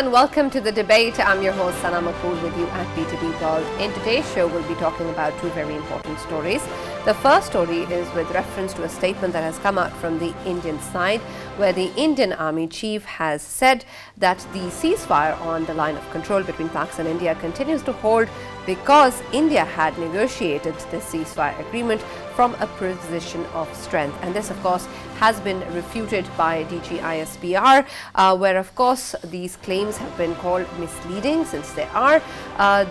and welcome to the debate. I'm your host Sana Maqbool with you at PTV WORLD. In today's show, we'll be talking about two very important stories. The first story is with reference to a statement that has come out from the Indian side, where the Indian Army Chief has said that the ceasefire on the line of control between Pakistan and India continues to hold because India had negotiated the ceasefire agreement from a position of strength. And this, of course, has been refuted by DGISPR, where, of course, these claims have been called misleading, since they are.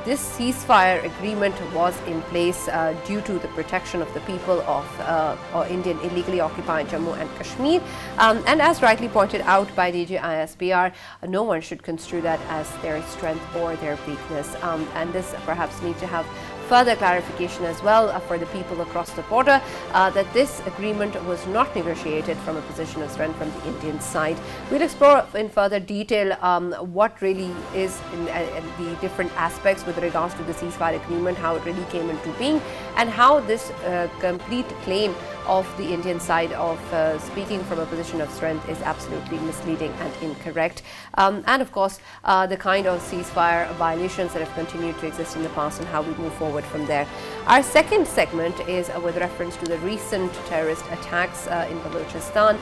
This ceasefire agreement was in place due to the protection of the people of Indian illegally occupied Jammu and Kashmir. And as rightly pointed out by DGISPR, no one should construe that as their strength or their weakness. And this perhaps needs to have further clarification as well for the people across the border, that this agreement was not negotiated from a position of strength from the Indian side. We'll explore in further detail what really is in the different aspects with regards to the ceasefire agreement, how it really came into being, and how this complete claim of the Indian side of speaking from a position of strength is absolutely misleading and incorrect. And of course, the kind of ceasefire violations that have continued to exist in the past and how we move forward from there. Our second segment is with reference to the recent terrorist attacks in Balochistan.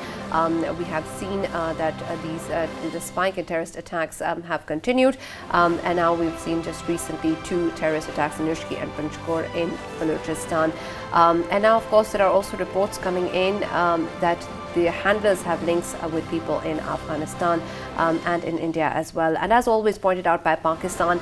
We have seen that the spike in terrorist attacks have continued, and now we've seen just recently two terrorist attacks in Nushki and Panchkor in Balochistan. And now, of course, there are also reports coming in that the handlers have links with people in Afghanistan and in India as well. And as always pointed out by Pakistan,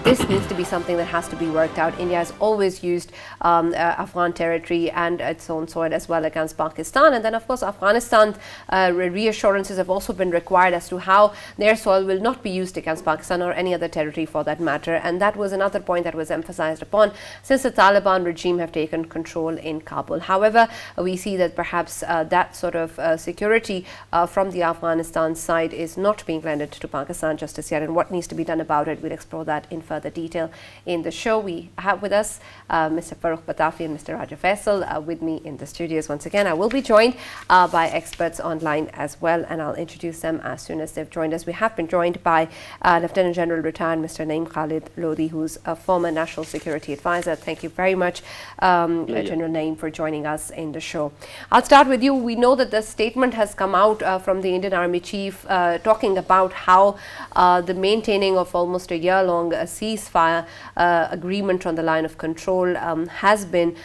this needs to be something that has to be worked out. India has always used Afghan territory and its own soil as well against Pakistan. And then, of course, Afghanistan's reassurances have also been required as to how their soil will not be used against Pakistan or any other territory for that matter. And that was another point that was emphasized upon since the Taliban regime have taken control in Kabul. However, we see that perhaps that sort of security from the Afghanistan side is not being lended to Pakistan just as yet, and what needs to be done about it. We'll explore that in further detail in the show. We have with us Mr. Farrukh, Pitafi and Mr. Faisal with me in the studios. Once again, I will be joined by experts online as well, and I'll introduce them as soon as they've joined us. We have been joined by Lieutenant General retired Mr. Naeem Khalid Lodi, who's a former National Security Advisor. Thank you very much, General Naeem, for joining us in the show. I'll start with you. We know that the statement has come out from the Indian Army Chief talking about how the maintaining of almost a year-long ceasefire agreement on the line of control has been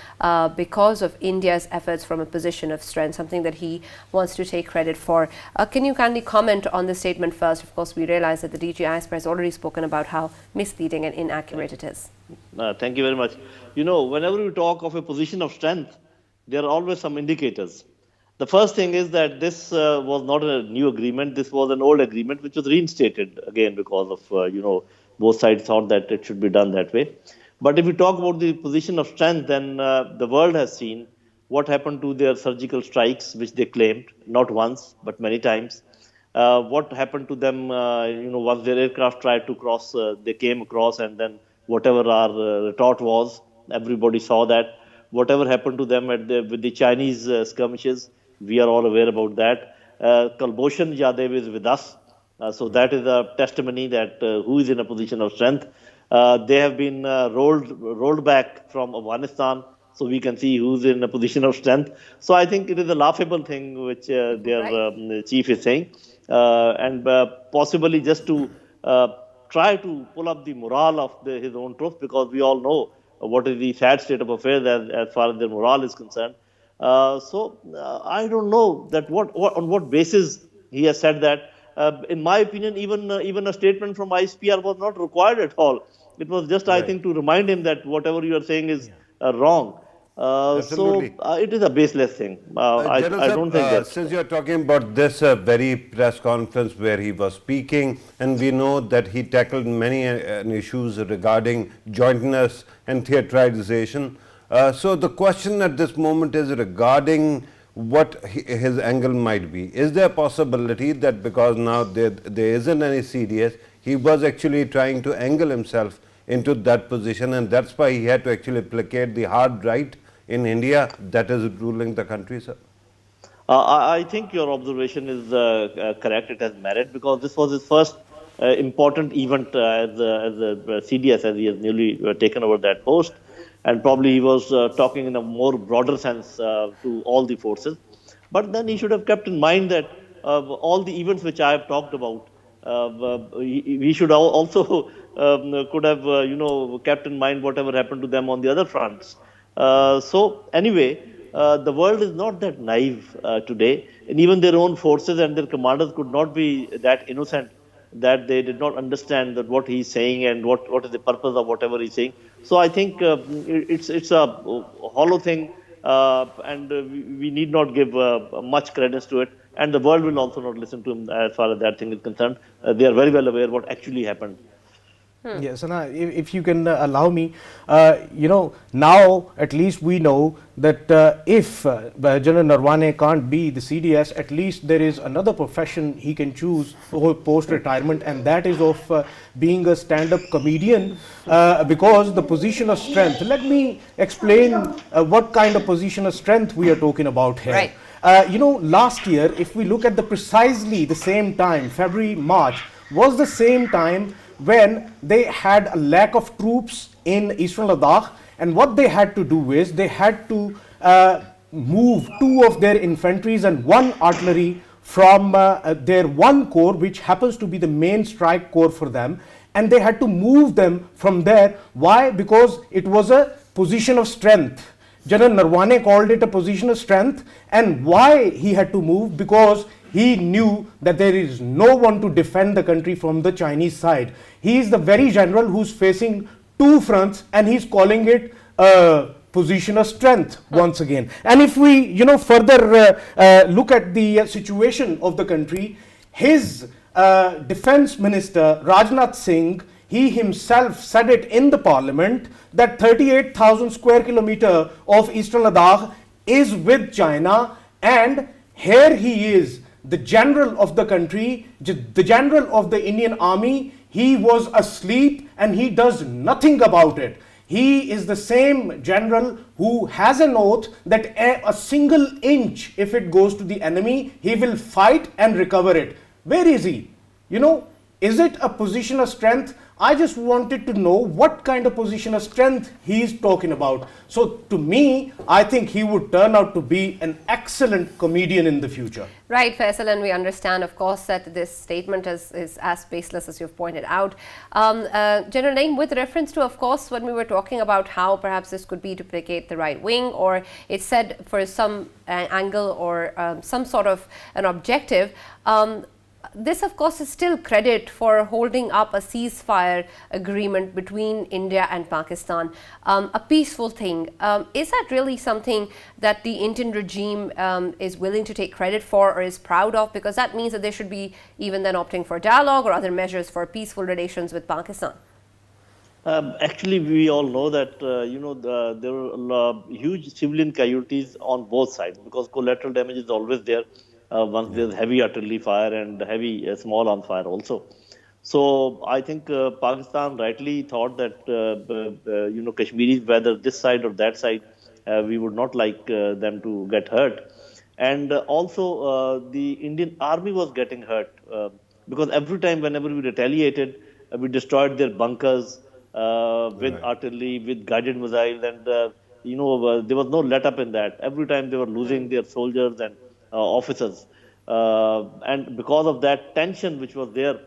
because of India's efforts from a position of strength, something that he wants to take credit for. Can you kindly comment on the statement first? Of course, we realize that the DGISPR has already spoken about how misleading and inaccurate it is. Thank you very much. You know, whenever we talk of a position of strength, there are always some indicators. The first thing is that this was not a new agreement. This was an old agreement which was reinstated again because of, both sides thought that it should be done that way. But if we talk about the position of strength, then the world has seen what happened to their surgical strikes, which they claimed, not once, but many times. What happened to them, once their aircraft tried to cross, they came across, and then whatever our retort was, everybody saw that. Whatever happened to them with the Chinese skirmishes, we are all aware about that. Kulbhushan Yadav is with us. So that is a testimony that who is in a position of strength. They have been rolled back from Afghanistan, so we can see who's in a position of strength. So I think it is a laughable thing which their chief is saying. And possibly just to try to pull up the morale of his own troops, because we all know what is the sad state of affairs as far as their morale is concerned. So I don't know that on what basis he has said that. In my opinion, even a statement from ISPR was not required at all. It was just, right, I think, to remind him that whatever you are saying is wrong. So it is a baseless thing. I don't think that. Since you are talking about this very press conference where he was speaking, and we know that he tackled many issues regarding jointness and theatralization. So the question at this moment is regarding what his angle might be. Is there a possibility that because now there isn't any CDS, he was actually trying to angle himself into that position, and that's why he had to actually placate the hard right in India that is ruling the country, sir? I think your observation is correct. It has merit, because this was his first important event as a CDS, as he has newly taken over that post. And probably he was talking in a more broader sense to all the forces. But then he should have kept in mind that all the events which I have talked about, we should also could have, kept in mind whatever happened to them on the other fronts. So anyway, the world is not that naive today, and even their own forces and their commanders could not be that innocent that they did not understand that what he's saying and what is the purpose of whatever he's saying. So I think it's a hollow thing, and we need not give much credence to it. And the world will also not listen to him as far as that thing is concerned. They are very well aware what actually happened. Yes, and if you can allow me, now at least we know that if General Narwane can't be the CDS, at least there is another profession he can choose for post-retirement, and that is of being a stand-up comedian, because the position of strength, let me explain what kind of position of strength we are talking about here. Right. Last year, if we look at precisely the same time, February, March, was the same time when they had a lack of troops in Eastern Ladakh, and what they had to do is they had to move 2 of their infantries and 1 artillery from their 1 corps, which happens to be the main strike corps for them, and they had to move them from there. Why? Because it was a position of strength. General Narwane called it a position of strength. And why he had to move? Because he knew that there is no one to defend the country from the Chinese side. He is the very general who's facing 2 fronts, and he's calling it a position of strength once again. And if we further look at the situation of the country, his defense minister Rajnath Singh, he himself said it in the parliament that 38,000 square kilometer of Eastern Ladakh is with China, and here he is, the general of the country, the general of the Indian army. He was asleep and he does nothing about it. He is the same general who has an oath that a single inch, if it goes to the enemy, he will fight and recover it. Where is he? Is it a position of strength? I just wanted to know what kind of position of strength he is talking about. So to me, I think he would turn out to be an excellent comedian in the future. Right, Faisal, and we understand, of course, that this statement is as baseless as you've pointed out. General Naim, with reference to, of course, when we were talking about how perhaps this could be to placate the right wing, or it's said for some angle or some sort of an objective, this, of course, is still credit for holding up a ceasefire agreement between India and Pakistan, a peaceful thing. Is that really something that the Indian regime is willing to take credit for or is proud of? Because that means that they should be even then opting for dialogue or other measures for peaceful relations with Pakistan. Actually, we all know that, there were huge civilian casualties on both sides, because collateral damage is always there. Once there's heavy artillery fire and heavy small arms fire also. So I think Pakistan rightly thought that, Kashmiris, whether this side or that side, we would not like them to get hurt. And also the Indian army was getting hurt because every time whenever we retaliated, we destroyed their bunkers with artillery, with guided missiles, and there was no let up in that. Every time they were losing their soldiers and officers, and because of that tension which was there,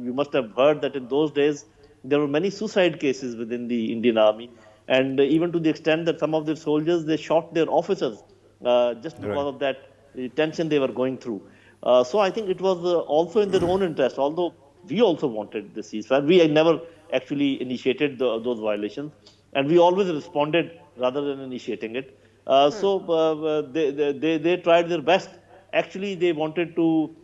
you must have heard that in those days there were many suicide cases within the Indian army, and even to the extent that some of the soldiers, they shot their officers just because of that tension they were going through. So I think it was also in their own interest, although we also wanted the ceasefire. We never actually initiated those violations, and we always responded rather than initiating it. So they tried their best. Actually, they wanted to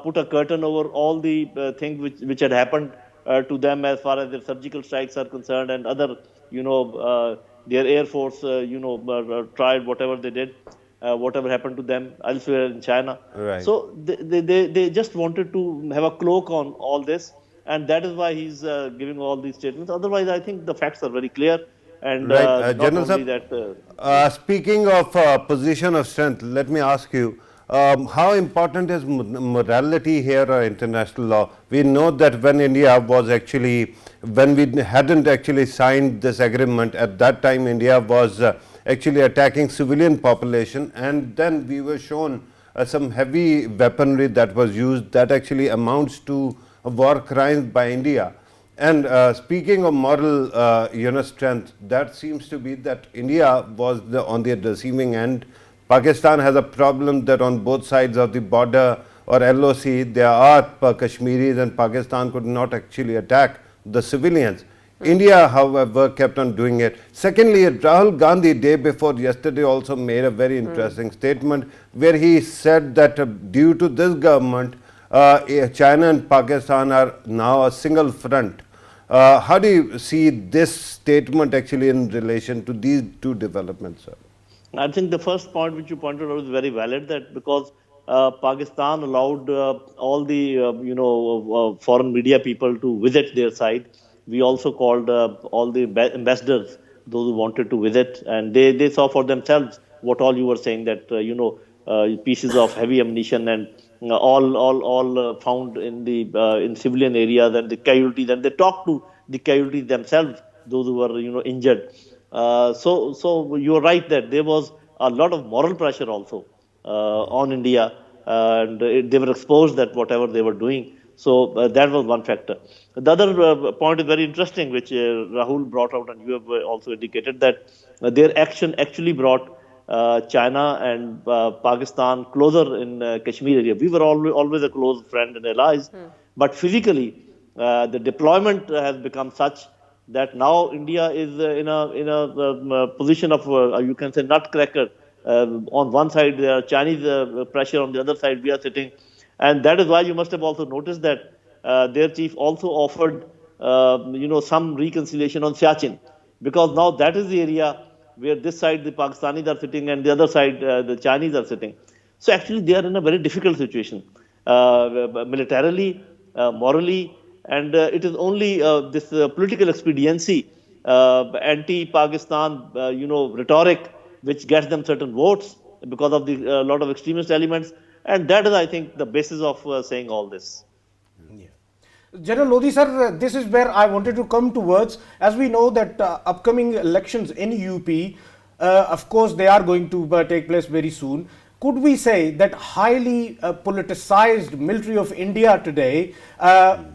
put a curtain over all the things which had happened to them as far as their surgical strikes are concerned, and other, their Air Force, tried whatever they did, whatever happened to them elsewhere in China. Right. So they just wanted to have a cloak on all this, and that is why he's giving all these statements. Otherwise, I think the facts are very clear. And not General only Sahab, that, speaking of position of strength, let me ask you, how important is morality here or international law? We know that when India was actually, when we hadn't actually signed this agreement, at that time India was actually attacking civilian population, and then we were shown some heavy weaponry that was used that actually amounts to war crimes by India. And speaking of moral strength, that seems to be that India was on the receiving end. Pakistan has a problem that on both sides of the border or LOC there are Kashmiris, and Pakistan could not actually attack the civilians. India, however, kept on doing it. Secondly, Rahul Gandhi, day before yesterday, also made a very interesting statement where he said that due to this government, China and Pakistan are now a single front. How do you see this statement actually in relation to these two developments, sir? I think the first point which you pointed out is very valid, that because Pakistan allowed all the foreign media people to visit their side. We also called all the ambassadors, those who wanted to visit, and they saw for themselves what all you were saying, that pieces of heavy ammunition and all found in the in civilian areas, and the casualties, and they talked to the casualties themselves, those who were injured. So you are right that there was a lot of moral pressure also on India, and they were exposed that whatever they were doing. So that was one factor. The other point is very interesting, which Rahul brought out, and you have also indicated that their action actually brought China and Pakistan closer in Kashmir area. We were always a close friend and allies, but physically the deployment has become such that now India is in a position of you can say nutcracker. On one side there are Chinese pressure, on the other side we are sitting, and that is why you must have also noticed that their chief also offered some reconciliation on Siachen, because now that is the area where this side the Pakistanis are sitting and the other side the Chinese are sitting. So actually they are in a very difficult situation, militarily, morally, and it is only this political expediency, anti-Pakistan, rhetoric, which gets them certain votes because of the lot of extremist elements, and that is, I think, the basis of saying all this. General Lodi sir, this is where I wanted to come towards, as we know that upcoming elections in UP, of course they are going to take place very soon. Could we say that highly politicized military of India today,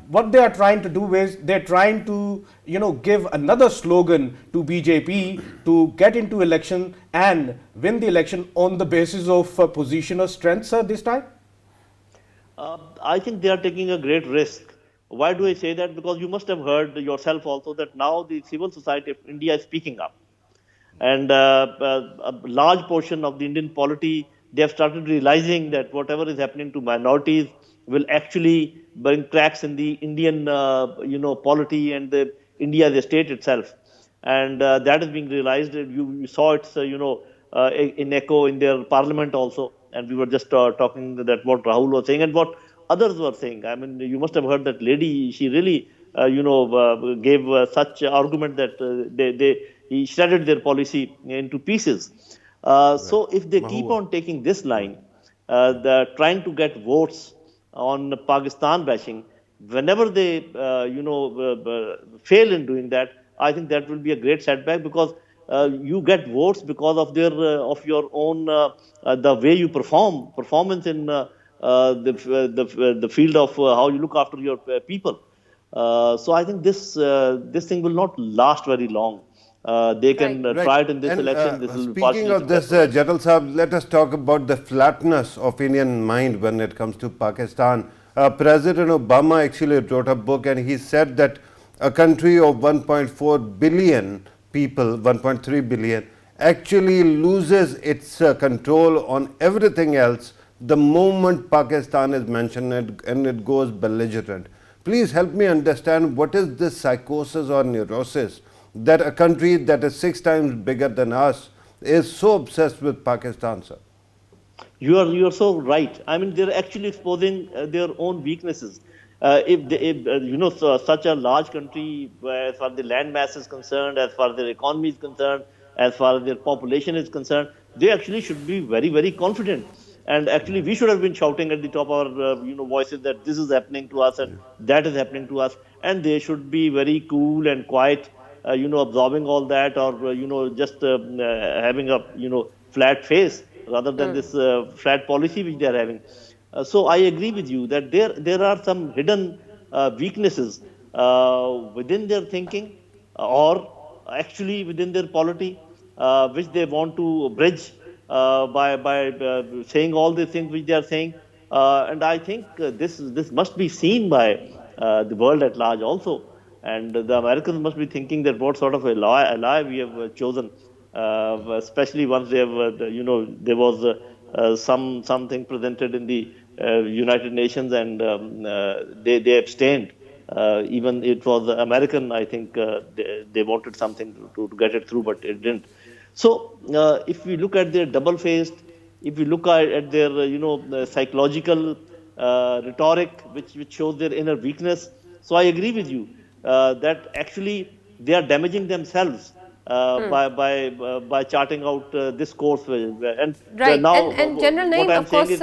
what they are trying to do is they're trying to give another slogan to BJP to get into election and win the election on the basis of position or strength, sir, this time? I think they are taking a great risk. Why do I say that? Because you must have heard yourself also that now the civil society of India is speaking up. And a large portion of the Indian polity, they have started realizing that whatever is happening to minorities will actually bring cracks in the Indian, polity and the India, the state itself. And that is being realized. You saw it, in echo in their parliament also. And we were just talking that what Rahul was saying and what others were saying. I mean, you must have heard that lady. She really, gave such argument that he shredded their policy into pieces. So if they keep on taking this line, trying to get votes on Pakistan bashing, whenever they, fail in doing that, I think that will be a great setback, because you get votes because of their of your own the way you performance in the field of how you look after your people. So I think this thing will not last very long. They can try it in this election. This will speaking of this, General Saab, let us talk about the flatness of Indian mind when it comes to Pakistan. President Obama actually wrote a book, and he said that a country of 1.4 billion people, 1.3 billion, actually loses its control on everything else the moment Pakistan is mentioned, and it goes belligerent. Please help me understand, what is this psychosis or neurosis that a country that is 6 times bigger than us is so obsessed with Pakistan, sir? You are so right. I mean, they're actually exposing their own weaknesses. If such a large country, as far as the land mass is concerned, as far as their economy is concerned, as far as their population is concerned, they actually should be very, very confident. And actually, we should have been shouting at the top of our voices that this is happening to us and that is happening to us. And they should be very cool and quiet, absorbing all that, or just having a flat face rather than this flat policy which they are having. So I agree with you that there are some hidden weaknesses within their thinking, or actually within their polity, which they want to bridge by saying all the things which they are saying. And I think this must be seen by the world at large also. And the Americans must be thinking that what sort of ally we have chosen, especially once they have, there was something presented in the United Nations, and they abstained. Even it was American, I think they wanted something to get it through, but it didn't. So if we look at their double-faced, if we look at their psychological rhetoric, which shows their inner weakness, so I agree with you that actually they are damaging themselves by charting out this course. And right. Now, and General Naim, of course,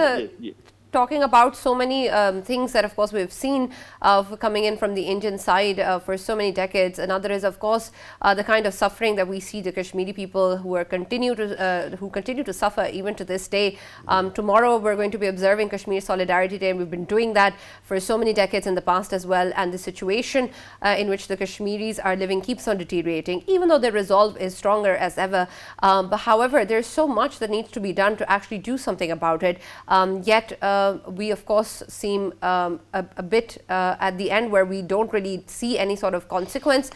talking about so many things that, of course, we've seen coming in from the Indian side for so many decades. Another is, of course, the kind of suffering that we see the Kashmiri people who continue to suffer even to this day. Tomorrow, we're going to be observing Kashmir Solidarity Day, and we've been doing that for so many decades in the past as well. And the situation in which the Kashmiris are living keeps on deteriorating, even though their resolve is stronger as ever. But however, there's so much that needs to be done to actually do something about it. Yet, we of course seem a bit at the end where we don't really see any sort of consequence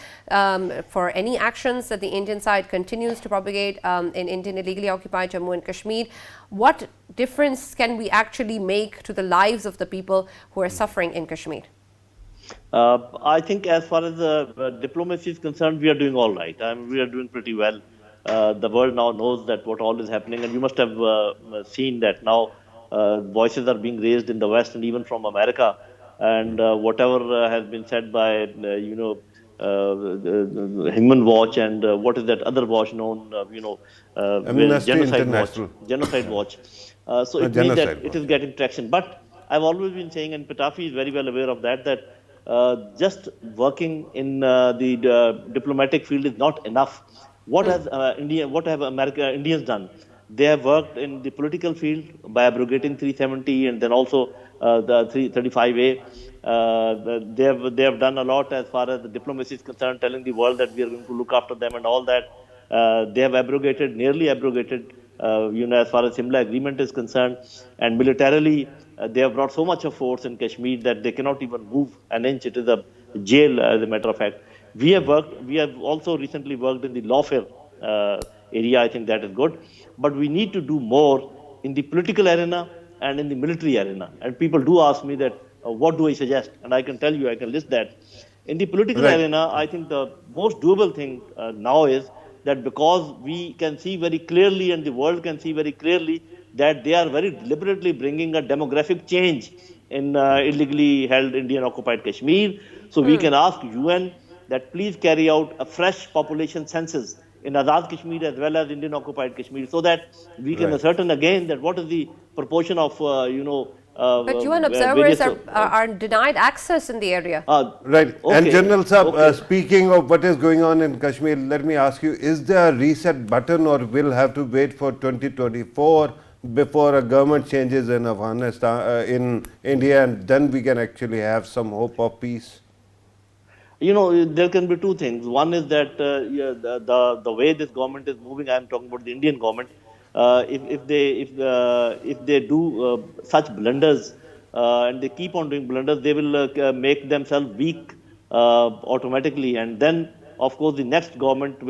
for any actions that the Indian side continues to propagate in Indian illegally occupied Jammu and Kashmir. What difference can we actually make to the lives of the people who are suffering in Kashmir? I think as far as diplomacy is concerned, we are doing all right. We are doing pretty well. The world now knows that what all is happening, and you must have seen that now voices are being raised in the West and even from America, and whatever has been said by Human Watch and what is that other watch known, Genocide Watch. So it means that it is getting traction. But I've always been saying, and Pitafi is very well aware of that, that just working in the diplomatic field is not enough. What have Indians done? They have worked in the political field by abrogating 370 and then also the 335A. They have done a lot as far as the diplomacy is concerned, telling the world that we are going to look after them and all that. They have nearly abrogated, as far as Simla agreement is concerned. And militarily, they have brought so much of force in Kashmir that they cannot even move an inch. It is a jail, as a matter of fact. We have also recently worked in the lawfare area. I think that is good. But we need to do more in the political arena and in the military arena. And people do ask me that, what do I suggest? And I can tell you, I can list that. In the political arena, I think the most doable thing now is that because we can see very clearly and the world can see very clearly that they are very deliberately bringing a demographic change in illegally held Indian occupied Kashmir. So we can ask UN that please carry out a fresh population census in Azad Kashmir as well as Indian occupied Kashmir, so that we can ascertain again that what is the proportion of, but UN observers are denied access in the area. Right. Okay. And General Saab, speaking of what is going on in Kashmir, let me ask you, is there a reset button, or will have to wait for 2024 before a government changes in Afghanistan, in India, and then we can actually have some hope of peace? There can be two things. One is that the way this government is moving, I am talking about the Indian government, if they do such blunders and they keep on doing blunders, they will make themselves weak automatically, and then of course the next government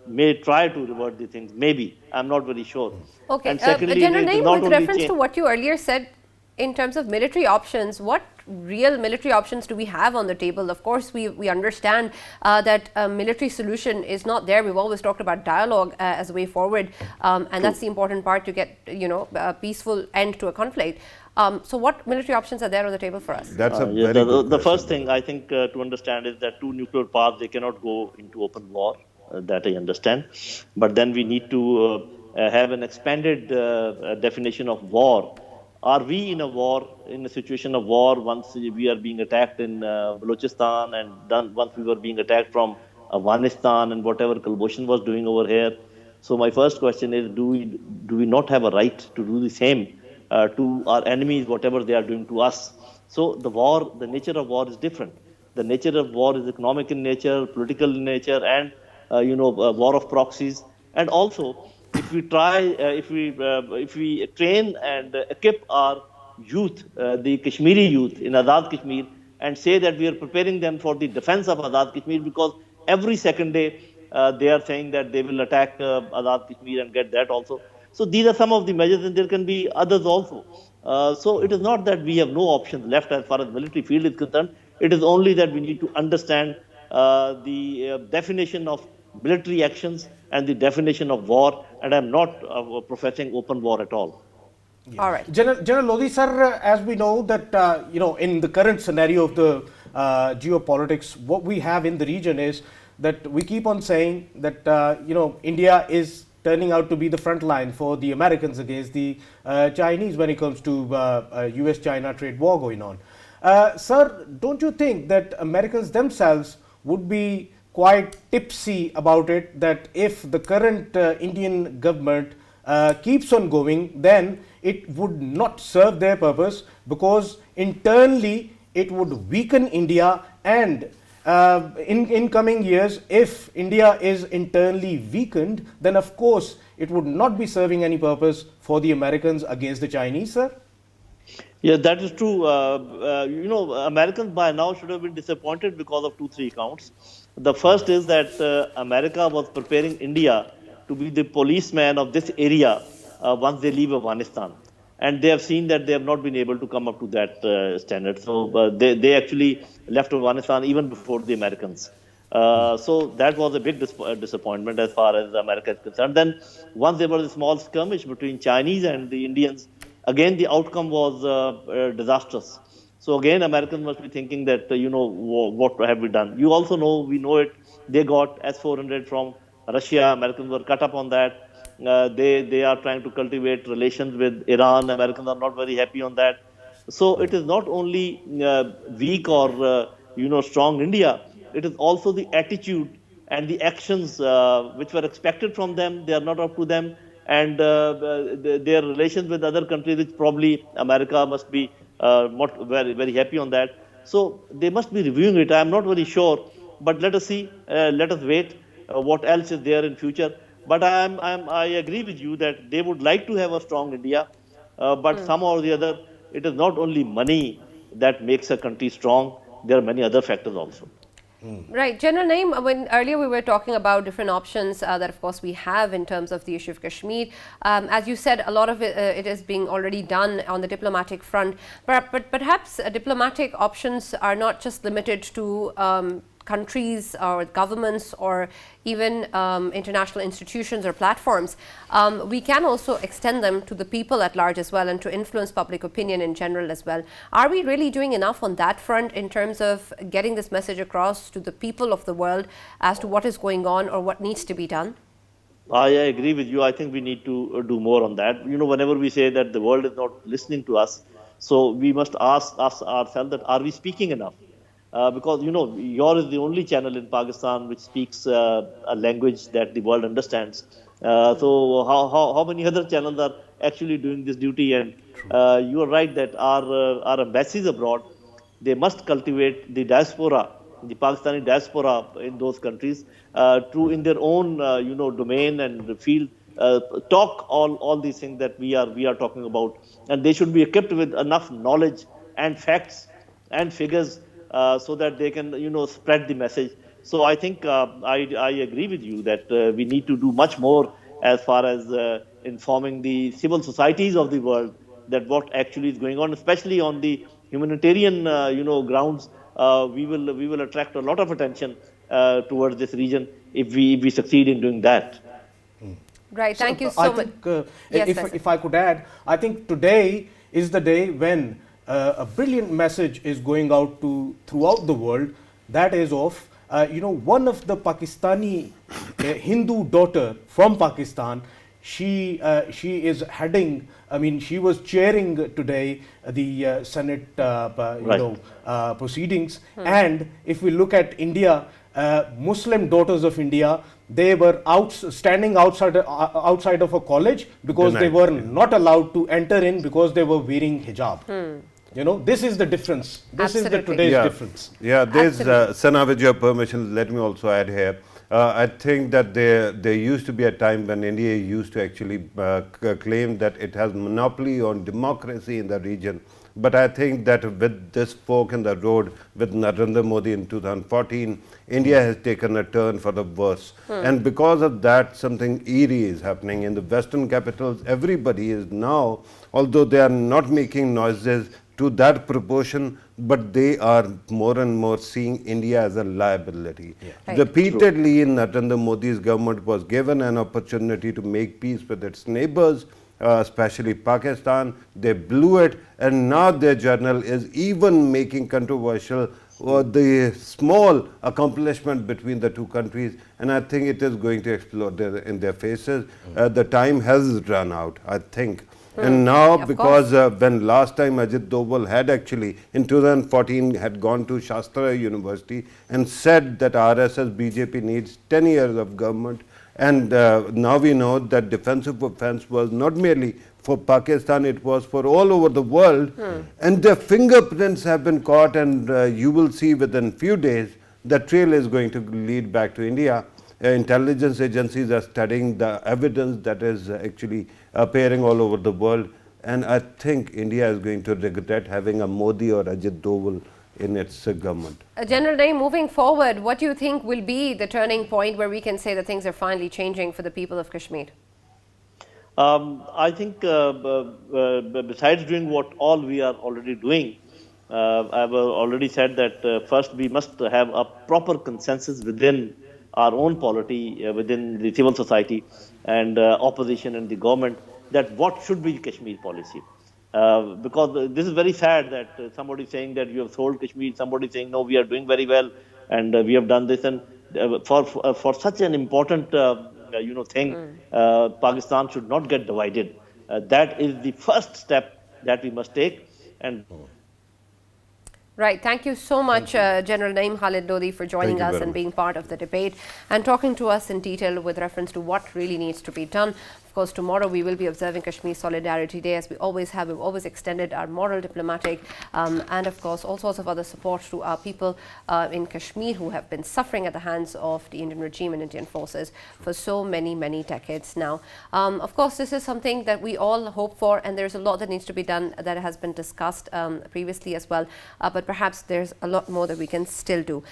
may try to revert the things. Maybe, I'm not very sure. Okay, and secondly, General Naim, with reference to what you earlier said in terms of military options, what real military options do we have on the table? Of course, we understand that a military solution is not there. We've always talked about dialogue as a way forward, and that's the important part to get a peaceful end to a conflict. So what military options are there on the table for us? That's a very good the first thing I think to understand is that two nuclear powers, they cannot go into open war. That I understand. But then we need to have an expanded definition of war. Are we in a war, in a situation of war, once we are being attacked in Balochistan, and once we were being attacked from Afghanistan and whatever Coalition was doing over here? So my first question is, do we not have a right to do the same to our enemies, whatever they are doing to us? So the nature of war is different. The nature of war is economic in nature, political in nature, and war of proxies. And also, if we train and equip our youth, the Kashmiri youth in Azad Kashmir, and say that we are preparing them for the defense of Azad Kashmir, because every second day they are saying that they will attack Azad Kashmir and get that also. So these are some of the measures, and there can be others also. So it is not that we have no options left as far as military field is concerned. It is only that we need to understand the definition of military actions and the definition of war, and I am not professing open war at all. Yeah. All right. General Lodi sir, as we know that in the current scenario of the geopolitics, what we have in the region is that we keep on saying that India is turning out to be the front line for the Americans against the Chinese when it comes to US-China trade war going on. Sir, don't you think that Americans themselves would be quite tipsy about it, that if the current Indian government keeps on going, then it would not serve their purpose, because internally it would weaken India, and in coming years, if India is internally weakened, then of course it would not be serving any purpose for the Americans against the Chinese, sir? Yeah, that is true. Americans by now should have been disappointed because of 2-3 counts. The first is that America was preparing India to be the policeman of this area once they leave Afghanistan. And they have seen that they have not been able to come up to that standard. So they actually left Afghanistan even before the Americans. So that was a big disappointment as far as America is concerned. Then once there was a small skirmish between Chinese and the Indians, again the outcome was disastrous. So again, Americans must be thinking that, what have we done? You also know, we know it, they got S-400 from Russia. Americans were cut up on that. They are trying to cultivate relations with Iran. Americans are not very happy on that. So it is not only weak or strong India. It is also the attitude and the actions which were expected from them. They are not up to them, and their relations with other countries, which probably America must be not very happy on that. So they must be reviewing it. I am not very sure, but let us see. Let us wait. What else is there in future? But I agree with you that they would like to have a strong India, but somehow or the other, it is not only money that makes a country strong. There are many other factors also. Right. General Naeem, when earlier we were talking about different options that of course we have in terms of the issue of Kashmir. As you said, a lot of it is being already done on the diplomatic front. But perhaps diplomatic options are not just limited to countries or governments or even international institutions or platforms. We can also extend them to the people at large as well, and to influence public opinion in general as well. Are we really doing enough on that front in terms of getting this message across to the people of the world as to what is going on or what needs to be done? I agree with you. I think we need to do more on that. Whenever we say that the world is not listening to us, so we must ask ourselves that, are we speaking enough? Because, yours is the only channel in Pakistan which speaks a language that the world understands. So how many other channels are actually doing this duty? And you are right that our embassies abroad, they must cultivate the diaspora, the Pakistani diaspora in those countries, in their own domain and field, talk all these things that we are talking about, and they should be equipped with enough knowledge and facts and figures so that they can spread the message. So I think I agree with you that we need to do much more as far as informing the civil societies of the world that what actually is going on, especially on the humanitarian grounds. We will attract a lot of attention towards this region if we succeed in doing that. Right. Thank you so much. If I could add, I think today is the day when a brilliant message is going out throughout the world. That is of one of the Pakistani Hindu daughter from Pakistan she is heading. I mean, she was chairing today the Senate, proceedings. And if we look at India, Muslim daughters of India, they were standing outside of a college because they were not allowed to enter in because they were wearing hijab. You know, this is the difference. This is the today's difference. Yeah, there's, Sana, with your permission, let me also add here. I think that there used to be a time when India used to actually claim that it has monopoly on democracy in the region. But I think that with this fork in the road with Narendra Modi in 2014, India has taken a turn for the worse. And because of that, something eerie is happening in the Western capitals. Everybody is now, although they are not making noises to that proportion, but they are more and more seeing India as a liability. Repeatedly in Narendra Modi's government was given an opportunity to make peace with its neighbors, especially Pakistan. They blew it, and now their journal is even making controversial the small accomplishment between the two countries, and I think it is going to explode in their faces. The time has run out, I think. And now, because when last time Ajit Doval had actually in 2014 had gone to Shastra University and said that RSS BJP needs 10 years of government, and now we know that defensive offense was not merely for Pakistan, it was for all over the world, and their fingerprints have been caught, and you will see within few days the trail is going to lead back to India. Intelligence agencies are studying the evidence that is actually appearing all over the world, and I think India is going to regret having a Modi or Ajit Doval in its government. General Naeem, moving forward, what do you think will be the turning point where we can say that things are finally changing for the people of Kashmir? I think besides doing what all we are already doing, I've already said that first we must have a proper consensus within our own polity, within the civil society and opposition and the government, that what should be Kashmir policy. Because this is very sad that somebody is saying that you have sold Kashmir, somebody is saying no, we are doing very well and we have done this, and for such an important thing, Pakistan should not get divided. That is the first step that we must take. And right. Thank you so much, General Naeem Khalid Lodi, for joining us and being part of the debate and talking to us in detail with reference to what really needs to be done. Of course, tomorrow we will be observing Kashmir Solidarity Day, as we always have. We've always extended our moral, diplomatic, and of course all sorts of other support to our people in Kashmir who have been suffering at the hands of the Indian regime and Indian forces for so many, many decades now. Of course, this is something that we all hope for, and there's a lot that needs to be done that has been discussed previously as well, but perhaps there's a lot more that we can still do.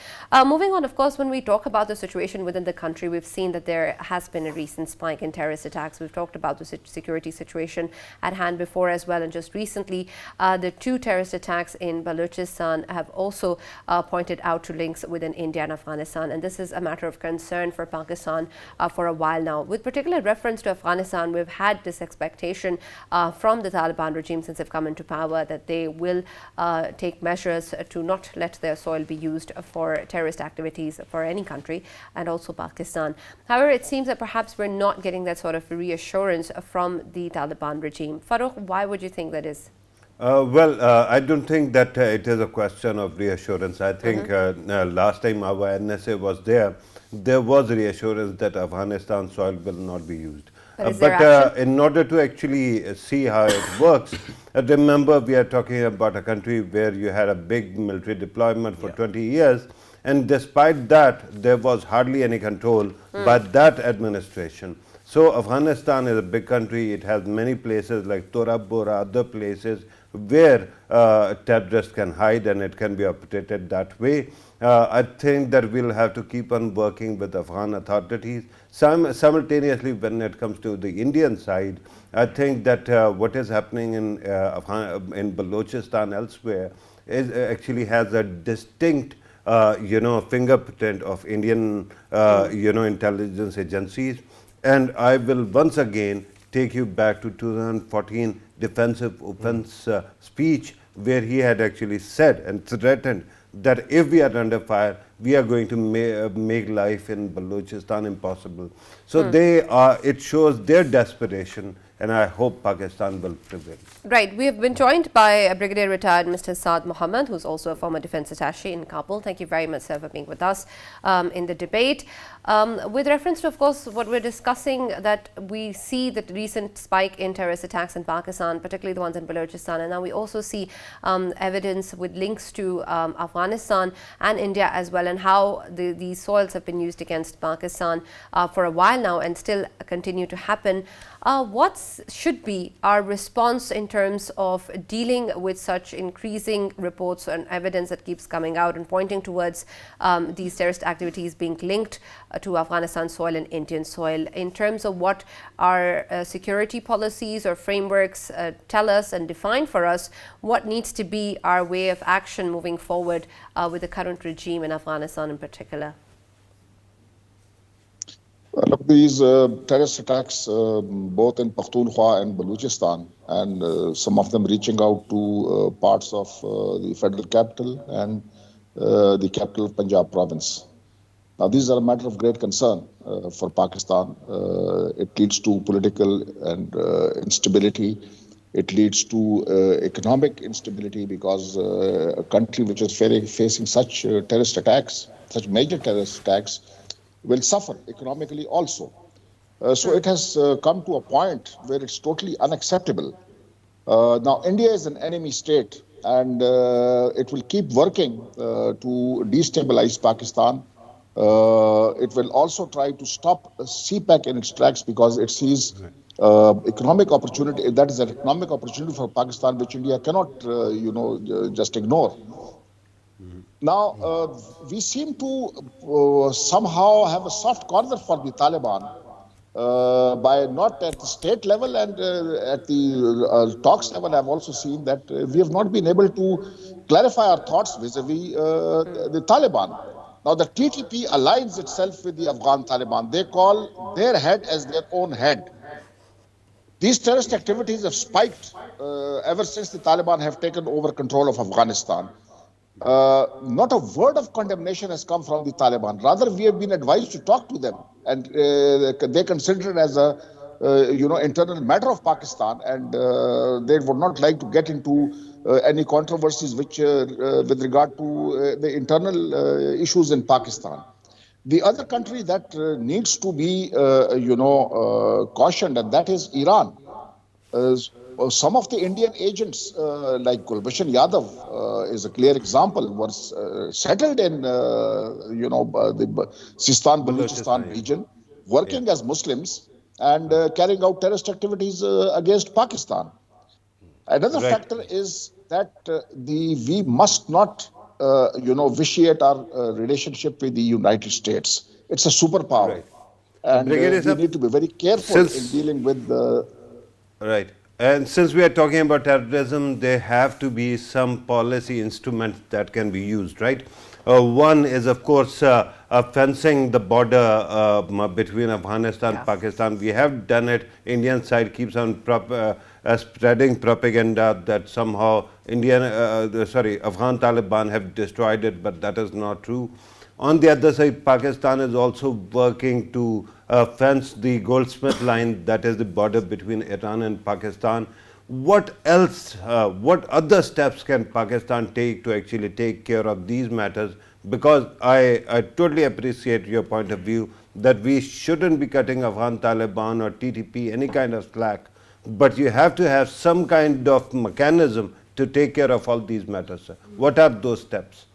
Moving on, of course, when we talk about the situation within the country, we've seen that there has been a recent spike in terrorist attacks. We've talked about the security situation at hand before as well, and just recently the two terrorist attacks in Balochistan have also pointed out to links within India and Afghanistan, and this is a matter of concern for Pakistan for a while now. With particular reference to Afghanistan, we've had this expectation from the Taliban regime since they've come into power that they will take measures to not let their soil be used for terrorist activities for any country, and also Pakistan. However, it seems that perhaps we're not getting that sort of reassurance from the Taliban regime. Farrukh, why would you think that is? I don't think that it is a question of reassurance. I think last time our NSA was there was reassurance that Afghanistan soil will not be used. But in order to actually see how it works, remember we are talking about a country where you had a big military deployment for 20 years, and despite that there was hardly any control by that administration. So Afghanistan is a big country. It has many places like Torab or other places where terrorists can hide, and it can be operated that way. I think that we'll have to keep on working with Afghan authorities. Simultaneously, when it comes to the Indian side, I think that what is happening in Balochistan elsewhere is actually has a distinct fingerprint of Indian intelligence agencies. And I will once again take you back to 2014 defensive offense speech, where he had actually said and threatened that if we are under fire, we are going to make life in Balochistan impossible. So it shows their desperation, and I hope Pakistan will prevail. Right. We have been joined by Brigadier Retired Mr. Saad Mohammed, who's also a former defense attaché in Kabul. Thank you very much, sir, for being with us in the debate. With reference to, of course, what we're discussing, that we see the recent spike in terrorist attacks in Pakistan, particularly the ones in Balochistan, and now we also see evidence with links to Afghanistan and India as well, and how these soils have been used against Pakistan for a while now and still continue to happen. What should be our response in terms of dealing with such increasing reports and evidence that keeps coming out and pointing towards these terrorist activities being linked to Afghanistan soil and Indian soil, in terms of what our security policies or frameworks tell us and define for us what needs to be our way of action moving forward with the current regime in Afghanistan in particular? Look, these terrorist attacks, both in Pakhtunkhwa and Balochistan, and some of them reaching out to parts of the federal capital and the capital of Punjab province. Now, these are a matter of great concern for Pakistan. It leads to political and instability. It leads to economic instability, because a country which is facing such terrorist attacks, such major terrorist attacks, will suffer economically also. So it has come to a point where it's totally unacceptable. Now, India is an enemy state, and it will keep working to destabilize Pakistan. It will also try to stop CPEC in its tracks, because it sees economic opportunity. That is an economic opportunity for Pakistan, which India cannot, just ignore. Now, we seem to somehow have a soft corner for the Taliban by not at the state level, and at the talks level. I've also seen that we have not been able to clarify our thoughts vis-a-vis the Taliban. Now, the TTP aligns itself with the Afghan Taliban. They call their head as their own head. These terrorist activities have spiked ever since the Taliban have taken over control of Afghanistan. Not a word of condemnation has come from the Taliban. Rather, we have been advised to talk to them, and they consider it as a internal matter of Pakistan, and they would not like to get into any controversies which with regard to the internal issues in Pakistan. The other country that needs to be cautioned, and that is Iran. Some of the Indian agents, like Gulbashan Yadav, is a clear example, was settled in the Sistan Balochistan region, working as Muslims and carrying out terrorist activities against Pakistan. Another factor is that we must not vitiate our relationship with the United States. It's a superpower, and we need to be very careful in dealing with the... Right. And since we are talking about terrorism, there have to be some policy instruments that can be used, right? One is, of course, fencing the border between Afghanistan and Pakistan. We have done it. Indian side keeps on spreading propaganda that somehow Afghan Taliban have destroyed it, but that is not true. On the other side, Pakistan is also working to fence the Goldsmith line, that is the border between Iran and Pakistan. What else, what other steps can Pakistan take to actually take care of these matters? Because I totally appreciate your point of view that we shouldn't be cutting Afghan Taliban or TTP any kind of slack, but you have to have some kind of mechanism to take care of all these matters, sir. What are those steps?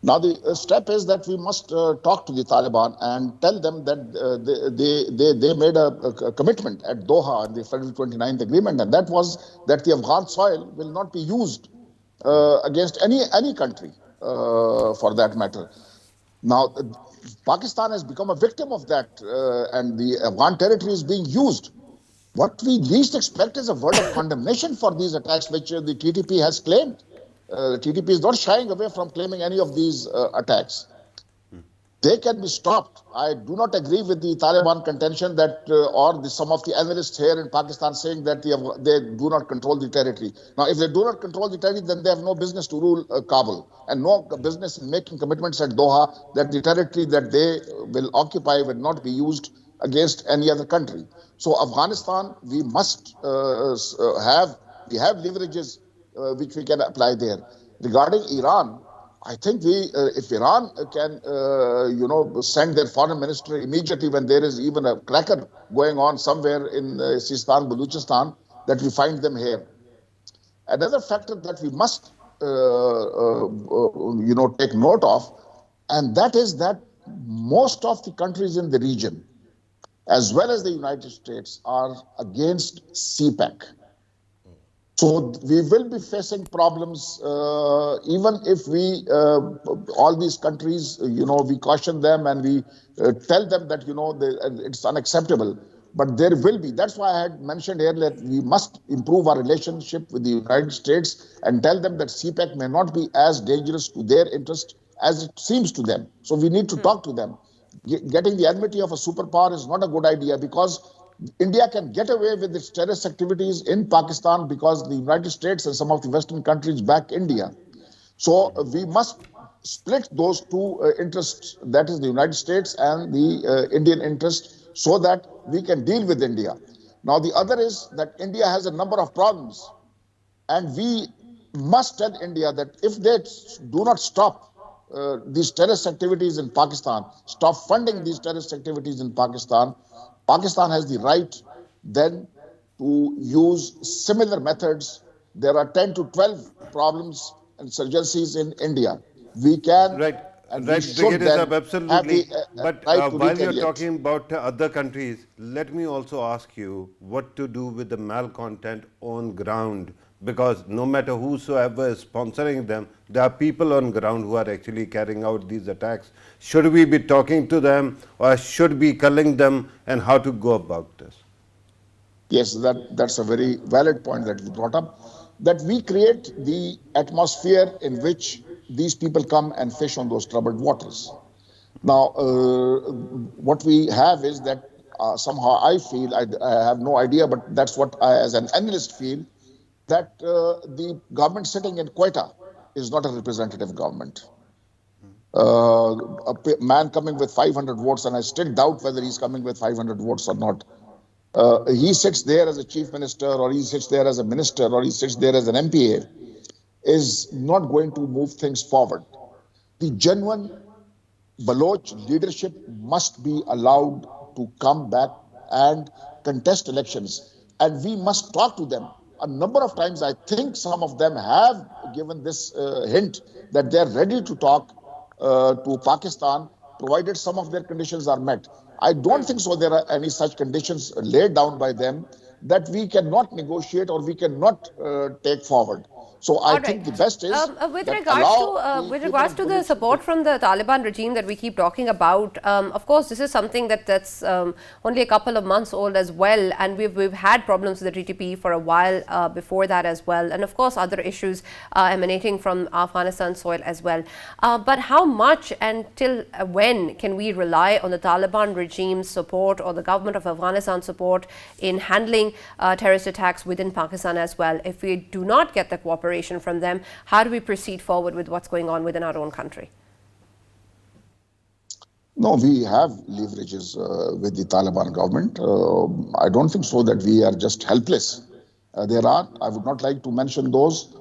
Now, the step is that we must talk to the Taliban and tell them that they made a commitment at Doha in the Federal 29th Agreement, and that was that the Afghan soil will not be used against any country, for that matter. Now, Pakistan has become a victim of that, and the Afghan territory is being used. What we least expect is a word of condemnation for these attacks which the TTP has claimed. The TTP is not shying away from claiming any of these attacks. they can be stopped. I do not agree with the Taliban contention that, some of the analysts here in Pakistan saying that they do not control the territory. Now, if they do not control the territory, then they have no business to rule Kabul and no business in making commitments at Doha that the territory that they will occupy will not be used against any other country. So, Afghanistan, we have leverages which we can apply there. Regarding Iran, I think if Iran can, send their foreign minister immediately when there is even a cracker going on somewhere in Sistan, Balochistan, that we find them here. Another factor that we must, take note of, and that is that most of the countries in the region, as well as the United States, are against CPEC. So we will be facing problems even if all these countries, we caution them and we tell them that, it's unacceptable. But there will be. That's why I had mentioned earlier that we must improve our relationship with the United States and tell them that CPEC may not be as dangerous to their interest as it seems to them. So we need to talk to them. Getting the enmity of a superpower is not a good idea, because India can get away with its terrorist activities in Pakistan because the United States and some of the Western countries back India. So we must split those two interests, that is the United States and the Indian interest, so that we can deal with India. Now, the other is that India has a number of problems, and we must tell India that if they do not stop these terrorist activities in Pakistan, stop funding these terrorist activities in Pakistan, Pakistan has the right then to use similar methods. There are 10 to 12 problems and insurgencies in India. We can and we should then absolutely. have the But right to while you're retaliate. talking about other countries, let me also ask you what to do with the malcontent on ground, because no matter whosoever is sponsoring them, there are people on ground who are actually carrying out these attacks. Should we be talking to them, or should we be culling them, and how to go about this? Yes, that's a very valid point that you brought up, that we create the atmosphere in which these people come and fish on those troubled waters. Now, what we have is that somehow I feel, I have no idea, but that's what I, as an analyst, feel, that the government sitting in Quetta is not a representative government. A man coming with 500 votes, and I still doubt whether he's coming with 500 votes or not. He sits there as a chief minister, or he sits there as a minister, or he sits there as an MPA, is not going to move things forward. The genuine Baloch leadership must be allowed to come back and contest elections, and we must talk to them. A number of times, I think some of them have given this hint that they're ready to talk to Pakistan, provided some of their conditions are met. I don't think so there are any such conditions laid down by them that we cannot negotiate or we cannot take forward. So I think the best is with regards to the support from the Taliban regime that we keep talking about. Of course, this is something that's only a couple of months old as well, and we've had problems with the TTP for a while before that as well, and of course other issues emanating from Afghanistan soil as well. But how much and till when can we rely on the Taliban regime's support or the government of Afghanistan support in handling terrorist attacks within Pakistan as well? If we do not get the cooperation from them, how do we proceed forward with what's going on within our own country? No, we have leverages with the Taliban government. I don't think so that we are just helpless. There are. I would not like to mention those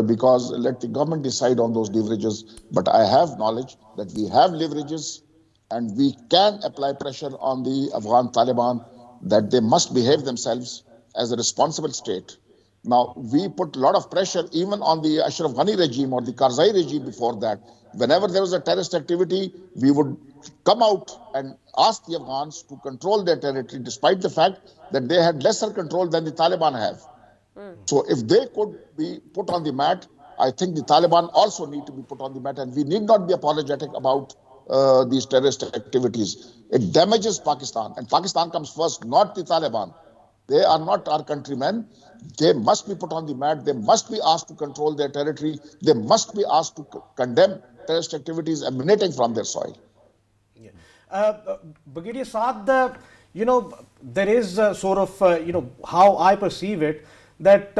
because let the government decide on those leverages. But I have knowledge that we have leverages and we can apply pressure on the Afghan Taliban that they must behave themselves as a responsible state. Now, we put a lot of pressure even on the Ashraf Ghani regime or the Karzai regime before that. Whenever there was a terrorist activity, we would come out and ask the Afghans to control their territory, despite the fact that they had lesser control than the Taliban have. So if they could be put on the mat, I think the Taliban also need to be put on the mat, and we need not be apologetic about these terrorist activities. It damages Pakistan, and Pakistan comes first, not the Taliban. They are not our countrymen. They must be put on the mat. They must be asked to control their territory. They must be asked to condemn terrorist activities emanating from their soil. Brigadier Saad, there is sort of, how I perceive it, that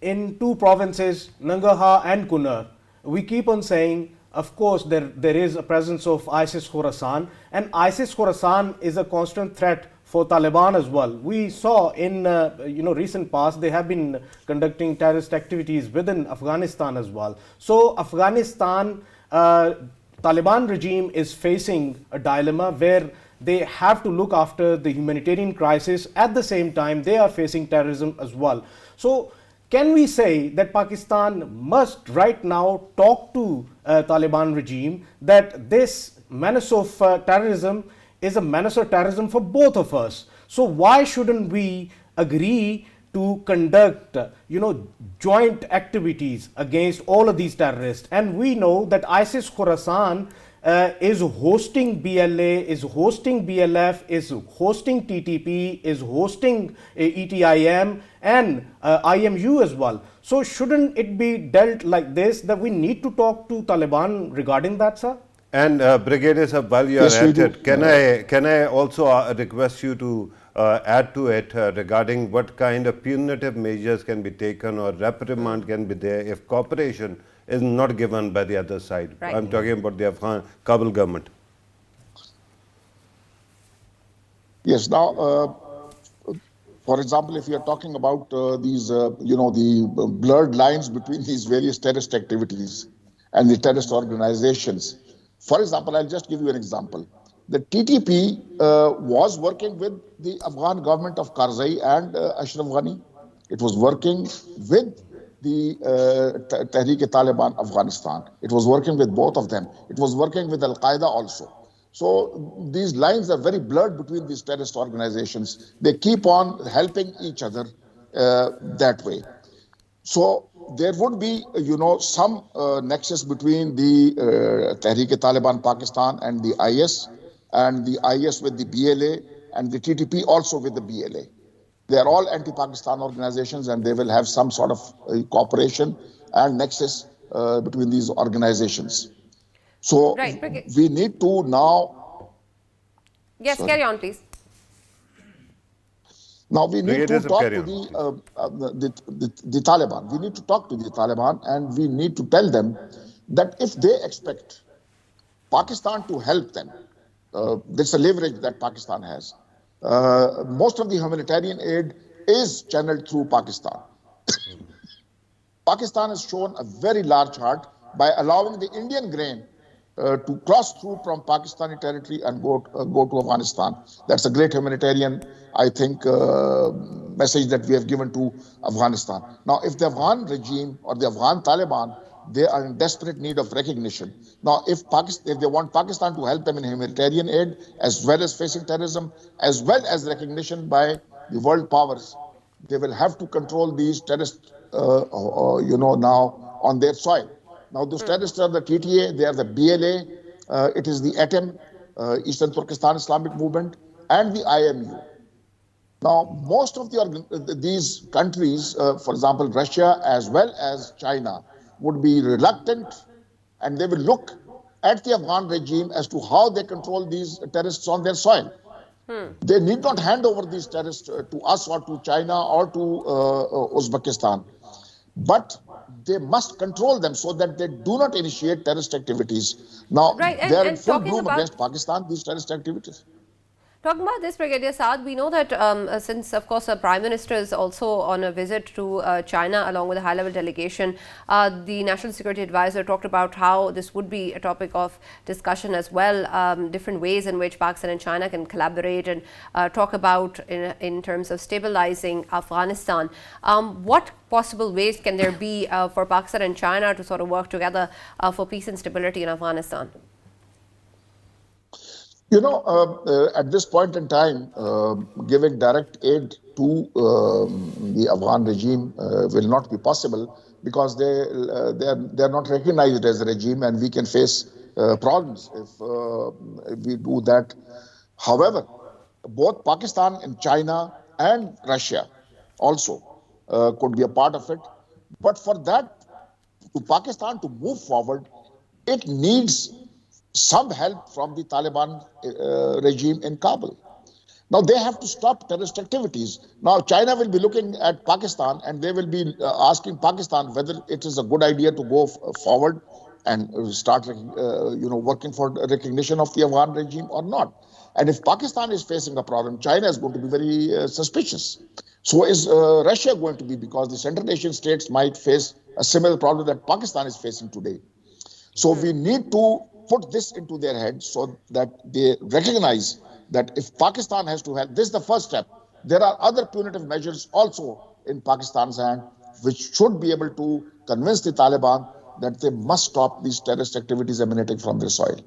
in two provinces, Nangarhar and Kunar, we keep on saying, of course, there is a presence of ISIS Khorasan, and ISIS Khorasan is a constant threat for Taliban as well. We saw in recent past they have been conducting terrorist activities within Afghanistan as well. So Afghanistan Taliban regime is facing a dilemma where they have to look after the humanitarian crisis. At the same time, they are facing terrorism as well. So can we say that Pakistan must right now talk to Taliban regime that this menace of terrorism is a menace of terrorism for both of us? So why shouldn't we agree to conduct joint activities against all of these terrorists? And we know that ISIS Khorasan is hosting BLA, is hosting BLF, is hosting TTP, is hosting ETIM and IMU as well. So shouldn't it be dealt like this, that we need to talk to Taliban regarding that, sir? And Brigadier Sahab, while you are at it, can I also request you to add to it regarding what kind of punitive measures can be taken or reprimand can be there if cooperation is not given by the other side? Right. I'm talking about the Afghan Kabul government. Yes. Now, for example, if you are talking about these, the blurred lines between these various terrorist activities and the terrorist organizations. For example, I'll just give you an example. The TTP was working with the Afghan government of Karzai and Ashraf Ghani. It was working with the Tehreek-e-Taliban Afghanistan. It was working with both of them. It was working with Al-Qaeda also. So these lines are very blurred between these terrorist organizations. They keep on helping each other that way. So there would be, some nexus between the Tehreek-e-Taliban Pakistan and the IS with the BLA, and the TTP also with the BLA. They are all anti-Pakistan organizations, and they will have some sort of cooperation and nexus between these organizations. So we need to now... Yes, carry on, please. Now we need to talk to the Taliban. We need to talk to the Taliban, and we need to tell them that if they expect Pakistan to help them, there's a leverage that Pakistan has. Most of the humanitarian aid is channeled through Pakistan. Pakistan has shown a very large heart by allowing the Indian grain to cross through from Pakistani territory and go to Afghanistan. That's a great humanitarian, I think, message that we have given to Afghanistan. Now, if the Afghan regime or the Afghan Taliban, they are in desperate need of recognition. Now, if they want Pakistan to help them in humanitarian aid, as well as facing terrorism, as well as recognition by the world powers, they will have to control these terrorists, now on their soil. Now, those terrorists are the TTA, they are the BLA, it is the ATEM, Eastern Turkestan Islamic Movement, and the IMU. Now, most of these countries, for example, Russia as well as China, would be reluctant, and they will look at the Afghan regime as to how they control these terrorists on their soil. They need not hand over these terrorists to us or to China or to Uzbekistan, but they must control them so that they do not initiate terrorist activities. Now, they are in full bloom against Pakistan, these terrorist activities. Talking about this, Brigadier Saad, we know that since, of course, the Prime Minister is also on a visit to China along with a high-level delegation, the National Security Advisor talked about how this would be a topic of discussion as well, different ways in which Pakistan and China can collaborate and talk about in terms of stabilizing Afghanistan. What possible ways can there be for Pakistan and China to sort of work together for peace and stability in Afghanistan? At this point in time, giving direct aid to the Afghan regime will not be possible because they are not recognized as a regime, and we can face problems if we do that. However, both Pakistan and China and Russia also could be a part of it. But for that, to Pakistan to move forward, it needs some help from the Taliban regime in Kabul. Now they have to stop terrorist activities. Now China will be looking at Pakistan and they will be asking Pakistan whether it is a good idea to go forward and start working for recognition of the Afghan regime or not. And if Pakistan is facing a problem, China is going to be very suspicious. So is Russia going to be, because the Central Asian states might face a similar problem that Pakistan is facing today. So we need to put this into their heads so that they recognize that if Pakistan has to help, this is the first step. There are other punitive measures also in Pakistan's hand, which should be able to convince the Taliban that they must stop these terrorist activities emanating from their soil.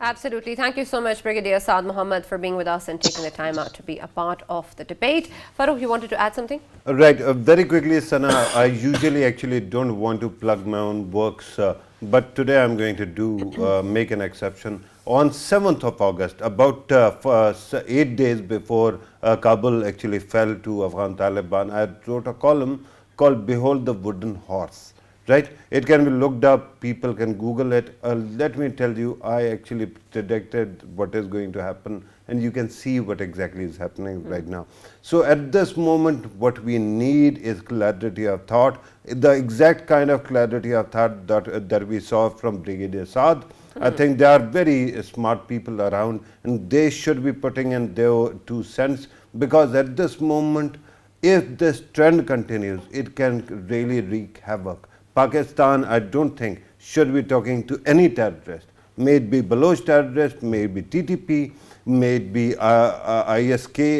Absolutely. Thank you so much, Brigadier Saad Mohammed, for being with us and taking the time out to be a part of the debate. Farrukh, you wanted to add something? Right. Very quickly, Sana, I usually actually don't want to plug my own works, but today I'm going to make an exception. On 7th of August, about 8 days before Kabul actually fell to Afghan Taliban, I wrote a column called Behold the Wooden Horse. Right? It can be looked up, people can Google it. Let me tell you, I actually predicted what is going to happen, and you can see what exactly is happening right now. So at this moment, what we need is clarity of thought, the exact kind of clarity of thought that we saw from Brigadier Saad. I think there are very smart people around, and they should be putting in their 2 cents, because at this moment, if this trend continues, it can really wreak havoc. Pakistan, I don't think, should be talking to any terrorist. May it be Baloch terrorist, may it be TTP, may it be ISKP.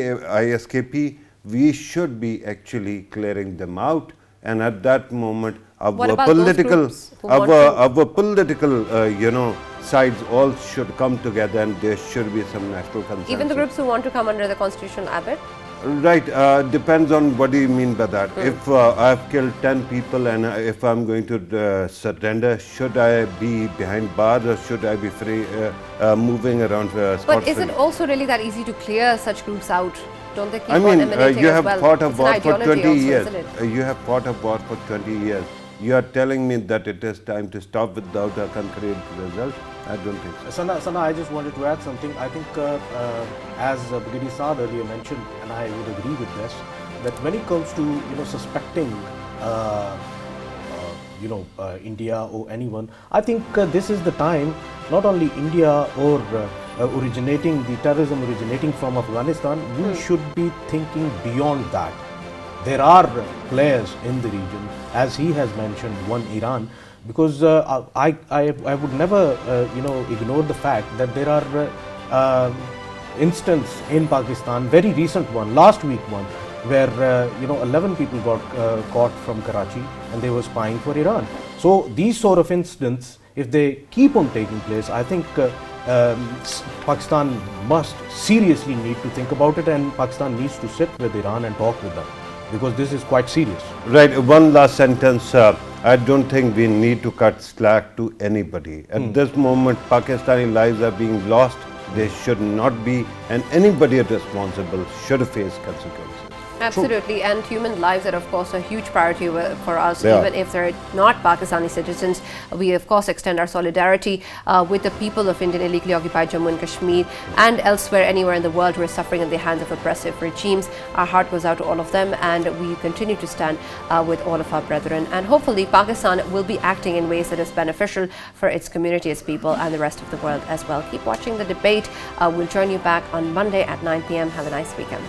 We should be actually clearing them out. And at that moment, our political, sides all should come together, and there should be some national consensus. Even the groups who want to come under the constitutional ambit? Right, depends on what do you mean by that. If I've killed 10 people and if I'm going to surrender, should I be behind bars or should I be free, moving around? But is it also really that easy to clear such groups out? Don't they keep on emanating you have as well? fought a war for 20 also, years. Isn't it? You have fought a war for 20 years. You are telling me that it is time to stop without a concrete result? I don't think so. Sana, I just wanted to add something. I think as Brigadier Saad earlier mentioned, and I would agree with this, that when it comes to suspecting India or anyone, I think this is the time, not only India or the terrorism originating from Afghanistan, we should be thinking beyond that. There are players in the region, as he has mentioned, one Iran, because I would never ignore the fact that there are instances in Pakistan, very recent one, last week one, where 11 people got caught from Karachi and they were spying for Iran. So these sort of incidents, if they keep on taking place, I think Pakistan must seriously need to think about it, and Pakistan needs to sit with Iran and talk with them, because this is quite serious. Right, one last sentence. I don't think we need to cut slack to anybody. At this moment, Pakistani lives are being lost. They should not be, and anybody responsible should face consequences. Absolutely, and human lives are of course a huge priority for us, Yeah. even if they're not Pakistani citizens. We of course extend our solidarity with the people of Indian illegally occupied Jammu and Kashmir and elsewhere, anywhere in the world who are suffering in the hands of oppressive regimes. Our heart goes out to all of them, and we continue to stand with all of our brethren. And hopefully Pakistan will be acting in ways that is beneficial for its community, its people, and the rest of the world as well. Keep watching the debate. We'll join you back on Monday at 9 p.m. Have a nice weekend.